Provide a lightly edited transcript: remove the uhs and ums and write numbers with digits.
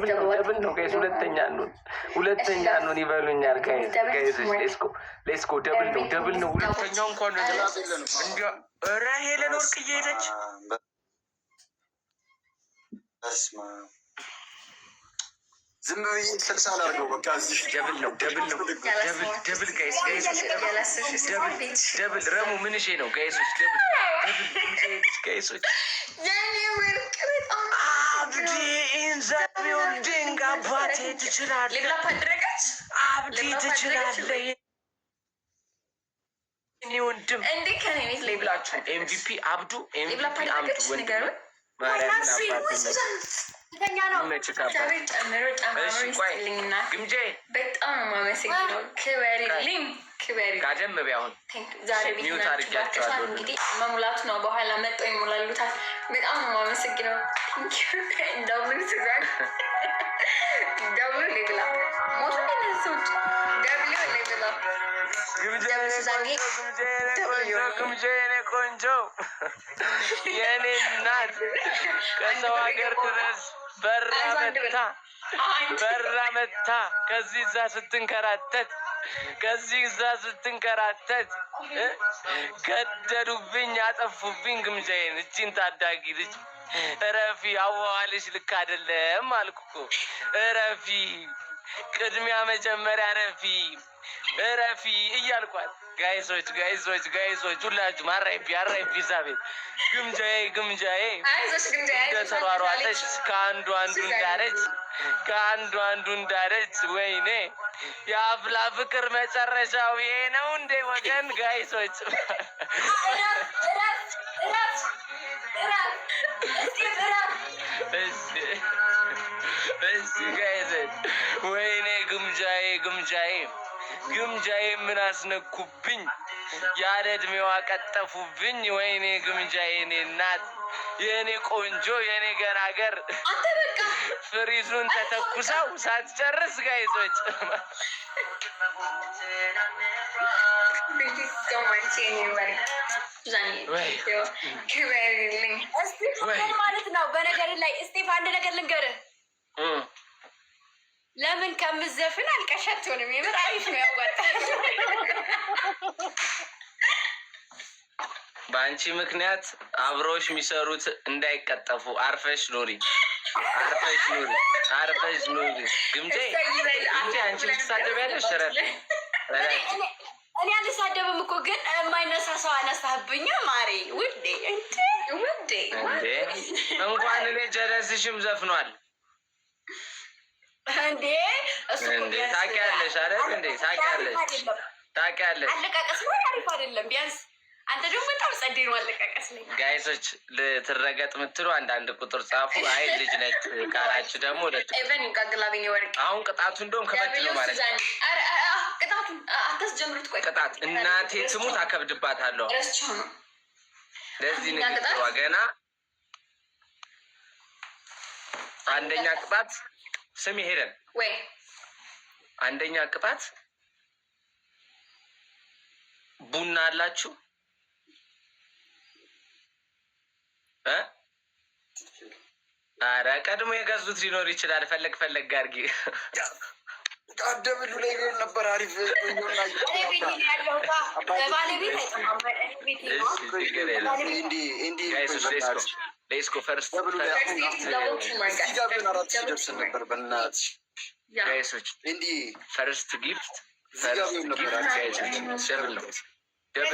ደብል ነው ጋይስ። ሁለተኛ ኑን ይበሉኛል ጋይስ። ሌስኮ ደብል ነው። ሁለተኛው እንኳን እንዲያ ኧረ ሄለን ወርቅዬ ሄደች። ዝም ብዬ ስልሳ ላድርገው በቃ እዚህ ደብል ጋይስ ደብል ረሙ ምንሽ ነው ጋይሶች? ደብል ጋይሶች አብዲ ኢንዛቢውን ድንግ አባቴ ትችላለህ፣ አብዲ ትችላለህ። እኔ ወንድም እንዴ ከኔ ቤት ላይ ብላችሁ ኤምቪፒ አብዱ ወንድም ተኛ ነው ግምጄ በጣም ማመሰግነው። ክበሪልኝ ጋደም ቢያሁን ዛሬ ቤት ናቸው እንግዲህ መሙላቱ ነው። በኋላ መጠው ይሞላሉታል። በጣም ነው ማመሰግነው። ደብሉ ሌብላ ሞቱ ነሶች ደብሉ ሌብላ ግምጄ የኔ ቆንጆ የኔ እናት ከሰው ሀገር ድረስ በራ መታ ከዚህ እዛ ስትንከራተት ገደሉብኝ፣ አጠፉብኝ ግምጃዬን። እጅን ታዳጊ ልጅ እረፊ፣ አዋዋልሽ ልክ አይደለም አልኩ እኮ እረፊ፣ ቅድሚያ መጀመሪያ እረፊ እያልኳት ጋይሶች ሁላችሁም አራይፒ እዛ ቤት ግምጃዬ እንደተሯሯጠች ከአንዱ እንዳለች ወይኔ የአፍላ ፍቅር መጨረሻው ይሄ ነው እንዴ ወገን? ጋይሶች እሺ ጋይሶች ወይኔ ግምጃዬ ምን አስነኩብኝ? ያለ እድሜዋ ቀጠፉብኝ። ወይኔ ግምጃዬ የኔ እናት የኔ ቆንጆ የኔ ገራገር ፍሪዙን ተተኩሰው ሳትጨርስ ጋይዞች ማለት ነው። በነገር ላይ እስጢፍ አንድ ነገር ልንገርህ። ለምን ከምዘፍን አልቀሻቸውንም? የምር አሪፍ ነው፣ ያዋጣል። በአንቺ ምክንያት አብሮሽ የሚሰሩት እንዳይቀጠፉ አርፈሽ ኑሪ። ግምጄ አንቺ ልትሳደቢያለሽ? እኔ አልሳደብም እኮ ግን የማይነሳ ሰው አነሳብኛ። ማሬ ውዴ እንኳን እኔ ጀለስሽም ዘፍኗል እንዴ እሱ ታውቂያለሽ አይደል? እንዴ ታውቂያለሽ። አለቃቀስ ነው አሪፍ አይደለም። ቢያንስ አንተ ደግሞ በጣም ጸዴ ነው አለቃቀስ ነው። ጋይሶች ልትረገጥ የምትሉ አንዳንድ ቁጥር ጻፉ። አይ ልጅ ነች ካላችሁ ደግሞ ኤቨን ይጋግላብኝ ወርቅ። አሁን ቅጣቱ እንደውም ከበድ ነው ማለት ነው። ቅጣቱን አታስጀምሩት። ቆይ ቅጣት እናቴ ትሙት አከብድባታለሁ። ለዚህ ንግግሯ ገና አንደኛ ቅጣት ስሚ ሄደን ወይ አንደኛ ቅጣት ቡና አላችሁ? ኧረ ቀድሞ የገዙት ሊኖር ይችላል። ፈለግ አድርጊ። ደብሉ ላይ ነበር አሪፍ ሌስኮ ፈርስት ፈርስት ጊፍት